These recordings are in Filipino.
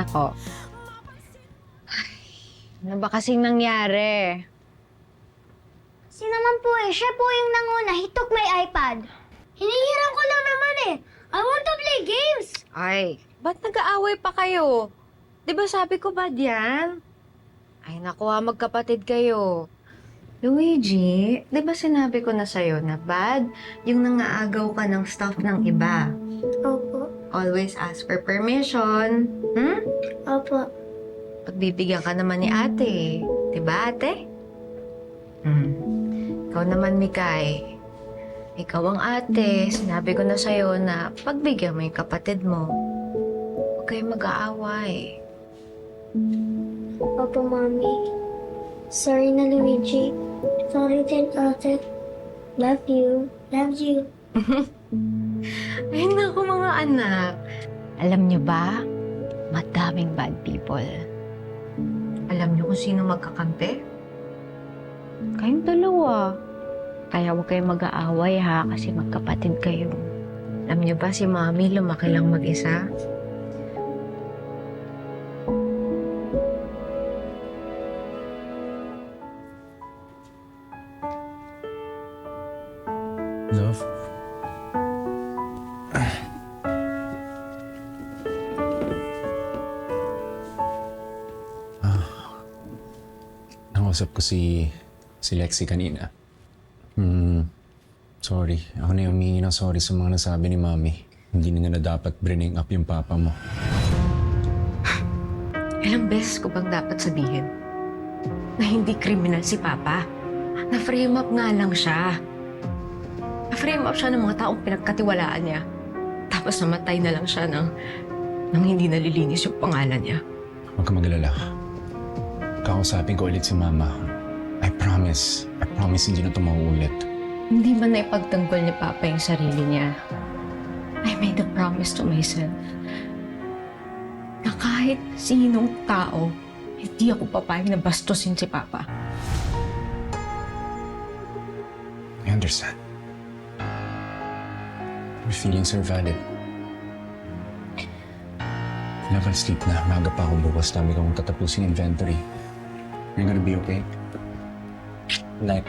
ako. Ano ba kasing nangyari? Si naman po siya po yung nanguna. He took my iPad. Hinihiram ko lang naman I want to play games. Ay, ba't nag-aaway pa kayo? Di ba sabi ko bad yan? Ay, naku magkapatid kayo. Luigi, di ba sinabi ko na sa'yo na bad yung nangaagaw ka ng stuff ng iba? Opo. Always ask for permission. Opo. Pagbibigyan ka naman ni ate. Di ba, ate? Ikaw naman, Mikay. Ikaw ang ate. Sinabi ko na sa'yo na pagbigyan mo yung kapatid mo. Huwag kayong mag-aaway. Opo, Mommy. Sorry na, Luigi. Sorry din, ate. Love you. Love you. Ay, naku mga anak. Alam niyo ba, madaming bad people. Alam niyo kung sino magkakampi? Kayong dalawa. Kaya huwag kayong mag-aaway ha, kasi magkapatid kayo. Alam niyo ba si Mami lumaki lang mag-isa? Love? Nakausap ko si Lexi kanina. Sorry. Ako na yung humingi ng sorry sa mga nasabi ni Mami. Hindi na nga dapat bring up yung papa mo. Ilang beses ko bang dapat sabihin na hindi kriminal si Papa? Na-frame up nga lang siya. Na-frame up siya ng mga taong pinagkatiwalaan niya. Tapos namatay na lang siya nang hindi nalilinis yung pangalan niya. Huwag ka mag-alala. Kakausapin ko ulit si Mama. I promise hindi na ito mauulit. Hindi ba naipagtanggol ni Papa yung sarili niya? I made a promise to myself na kahit sinong tao, hindi ako papayag na bastusin si Papa. I understand. Your feelings are valid. Level sleep na. Maga pa ako bukas. Dami kong tatapusin inventory. You're gonna be okay? Night.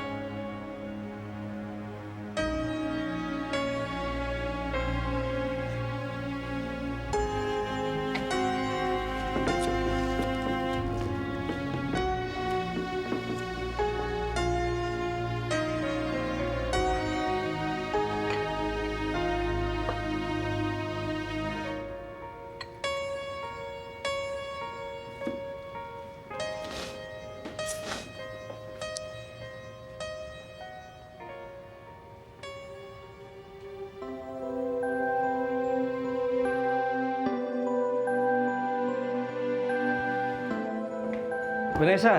Vanessa,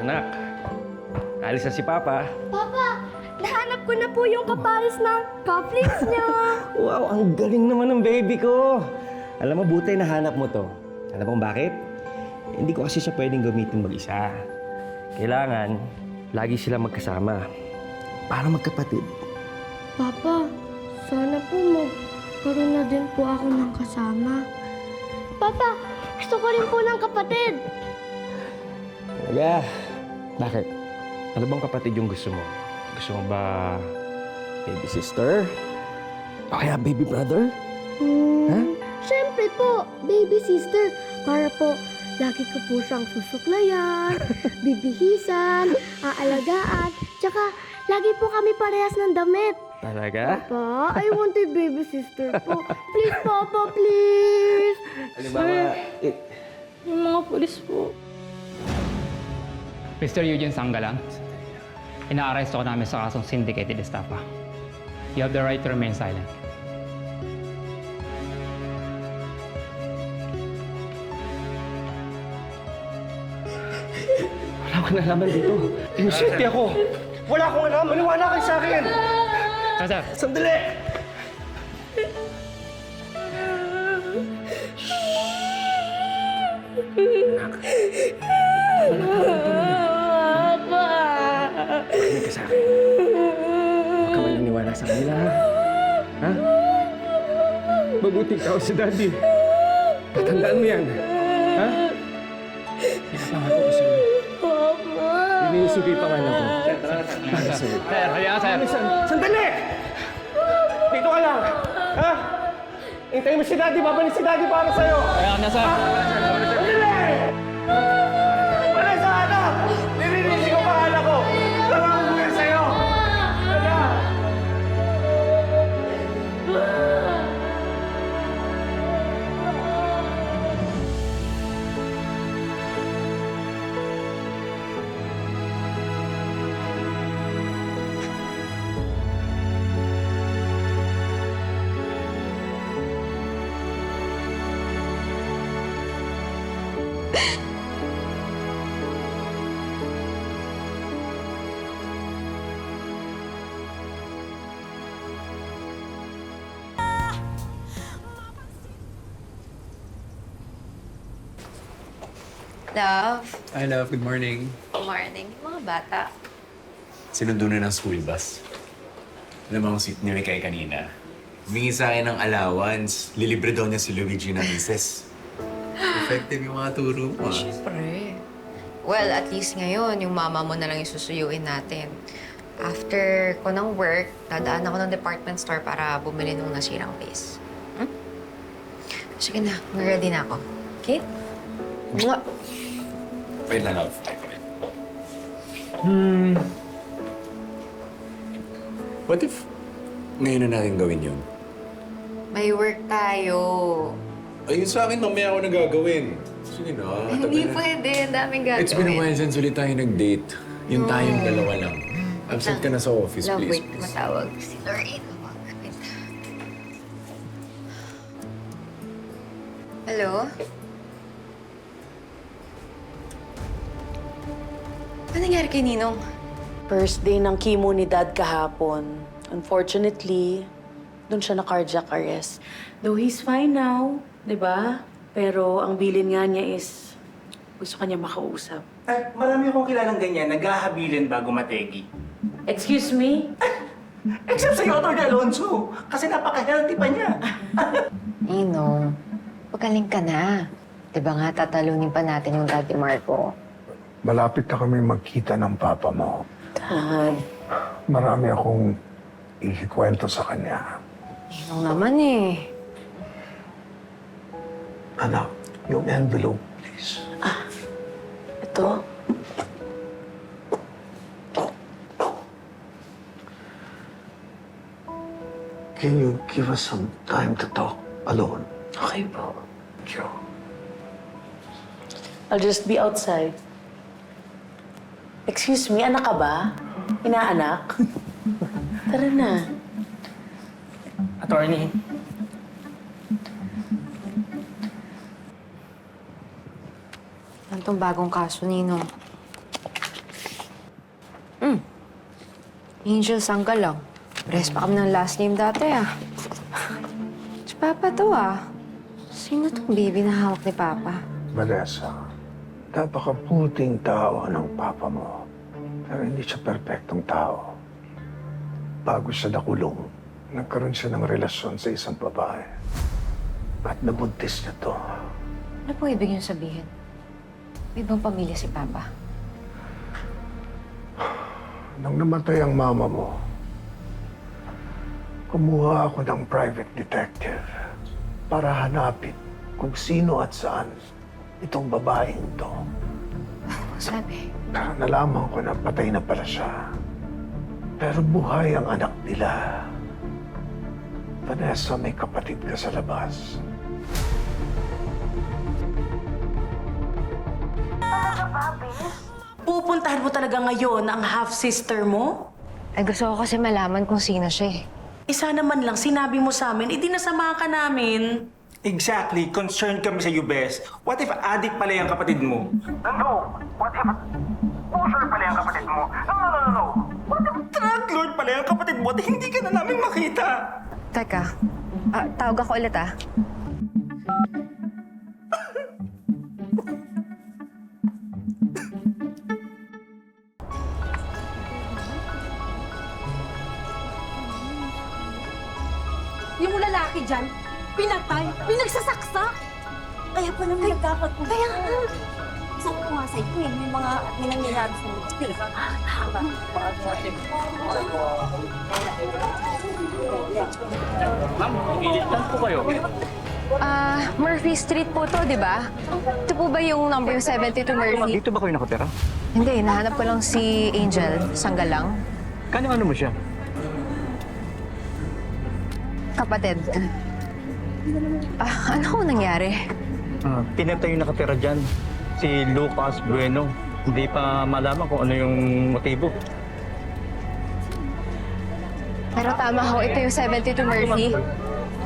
anak, alis na si Papa. Papa, nahanap ko na po yung kapares ng cufflinks niya. Wow, ang galing naman ng baby ko. Alam mo, buti nahanap mo to. Alam mo bakit? Hindi ko kasi siya pwedeng gamitin mag-isa. Kailangan, lagi sila magkasama. Para magkapatid. Papa, sana po magkaroon na din po ako ng kasama. Papa, gusto ko rin po ng kapatid. Talaga? Bakit? Ano bang kapatid yung gusto mo? Gusto mo ba baby sister? O kaya baby brother? Ha? Siyempre po, baby sister. Para po, lagi ko po siyang susuklayan, bibihisan, aalagaan, tsaka lagi po kami parehas ng damit. Talaga? Papa, I want a baby sister po. Please, Papa, please. Halimbawa, Yung mga pulis po. Mr. Eugene Sanggalang, ina-arresto ko namin sa kasong syndicated estafa. You have the right to remain silent. wala akong nalaman dito. Inosente ako. Wala akong alam. Maniwala kayo sa akin. Sir, Sandali! Papa! Makinig ka sa akin. Huwag ka maniniwala sa kanila, ha? Ha? Mabuting tao si Daddy. Tatandaan mo yan. Ha? Pinapangako ko sa'yo. Papa! Iniisugi pangalan ko. Para sa'yo. Sir, halika sir. Sandali! Dito ka lang! Ha? Hintayin mo si Daddy, babalik si Daddy para sa'yo! Kaya na sir. Sandali! Vanessa, anak! Nirinig ko pangalan ko! Tawag ko sa'yo! Wala! Love, Hi, love. Good morning. good morning. Mga bata. Sinundo na ng school bus. Alam mo ang sweet ni Mikay kanina. Humingi sa akin ng allowance. Lilibre daw niya si Luigi ng misis. Effective yung mga turo mo. Siyempre. Well, at least ngayon, yung mama mo na lang yung susuyuin natin. After ko ng work, dadaan ako ng department store para bumili ng nasirang vase. Hmm? Sige na, ready na ako. Okay? Mwah! Wait lang, love. What if ngayon na natin gawin yun? May work tayo. Ayun sa akin, mamaya ako na gagawin. Sige na. Hindi pwede. Ang daming gagawin. It's been a while since ulit tayo nag-date. Yung tayong dalawa lang. Absent ka na sa office, Love, please. wait. Matawag si Lorraine. Wait. Hello? Ano nangyari kay Ninong? First day ng chemo ni Dad kahapon. Unfortunately, doon siya na cardiac arrest. Though he's fine now, di ba? Pero ang bilin nga niya is gusto kanya makausap. Marami akong kilalang ganyan, naghahabilin bago mategi. Excuse me? Except si Otto de Alonso, kasi napaka-healthy pa niya. Ninong, pagaling ka na. Di ba nga tatalunin pa natin yung Daddy Marco? Malapit na kami magkita ng papa mo. Dad, Marami akong ikikwento sa kanya. Ninong naman eh. Anak, yung envelope, please. ito. Can you give us some time to talk alone? Okay po. Thank you. I'll just be outside. Excuse me, anak ka ba? Inaanak? Tara na. Attorney, Ano tong bagong kaso, Ninong? Angel Sangka lang. Press pa kami ng last name dati, ah. Si Papa to, ah. Sino tong baby na hawak ni Papa? Vanessa, napakabuting tao ng papa mo. Pero hindi siya perpektong tao. Bago siya nakulong, nagkaroon siya ng relasyon sa isang babae. At nabuntis niya to. Ano po ibig niyong sabihin? May ibang pamilya si Papa. Nang namatay ang mama mo, kumuha ako ng private detective para hanapin kung sino at saan itong babaeng to. Ano sabi? Pero nalaman ko na patay na pala siya. Pero buhay ang anak nila. Vanessa, may kapatid ka sa labas. Pupuntahan mo talaga ngayon ang half-sister mo? Ay, gusto ko kasi malaman kung sino siya, eh. Isa naman lang, sinabi mo sa amin, dinasama ka namin. exactly, concerned kami sa iyo, Bes. What if addict pala yung kapatid mo? No, what if pusher pala yung kapatid mo? No. What if drug lord pala yung kapatid mo at hindi ka na namin makita? Teka, tawag ako ulit, ah. Yung lalaki dyan, pinatay, pinagsasaksak. Kaya pala may nagkakatuloy. Kaya nga. Sabi ko nga sa iyo, may nangyayari sa mga. Murphy Street po to, di ba? Ito po ba yung number 72 Murphy? Dito ba kayo nakatira? Hindi, nahanap ko lang si Angel. Sanggalang. Kano mo siya? Kapatid. Ano ko nangyari? Pinatay yung nakatira dyan. Si Lucas Bueno. Hindi pa malaman kung ano yung motibo. Pero tama ho, ito yung 72 Murphy.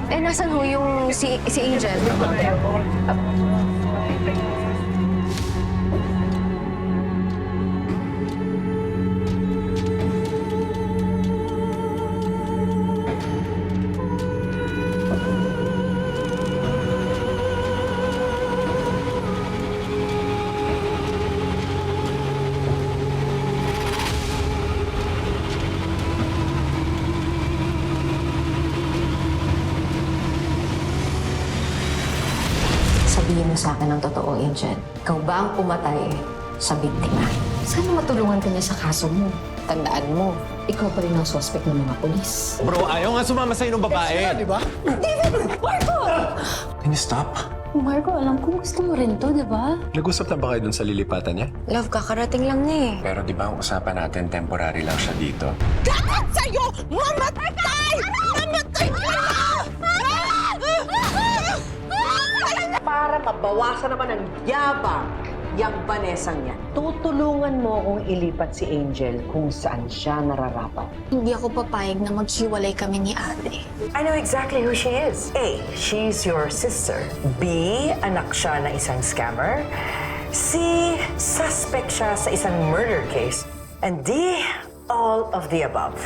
Eh, nasan ho yung si Angel? Sabihin mo sa akin ang totoo, Angel. Ikaw ba ang pumatay sa biktima? Sana matulungan ka niya sa kaso mo. Tandaan mo, ikaw pa rin ang suspect ng mga polis. Bro, ayaw nga sumama sa'yo ng babae. Di ba? Can you stop? Marco, alam ko gusto mo rin to, di ba? Nag-usap na ba kayo dun sa lilipatan niya? Love, kakarating lang niya eh. Pero di ba ang usapan natin, temporary lang siya dito? Dapat sa'yo! Mamatay! Mamatay ka na! Para mabawasan naman ang yabang yang Vanessa niya, tutulungan mo akong ilipat si Angel kung saan siya nararapat. Hindi ako papayag na maghiwalay kami ni ate. I know exactly who she is. A, she's your sister. B, anak siya na isang scammer. C, suspect siya sa isang murder case. And D, all of the above.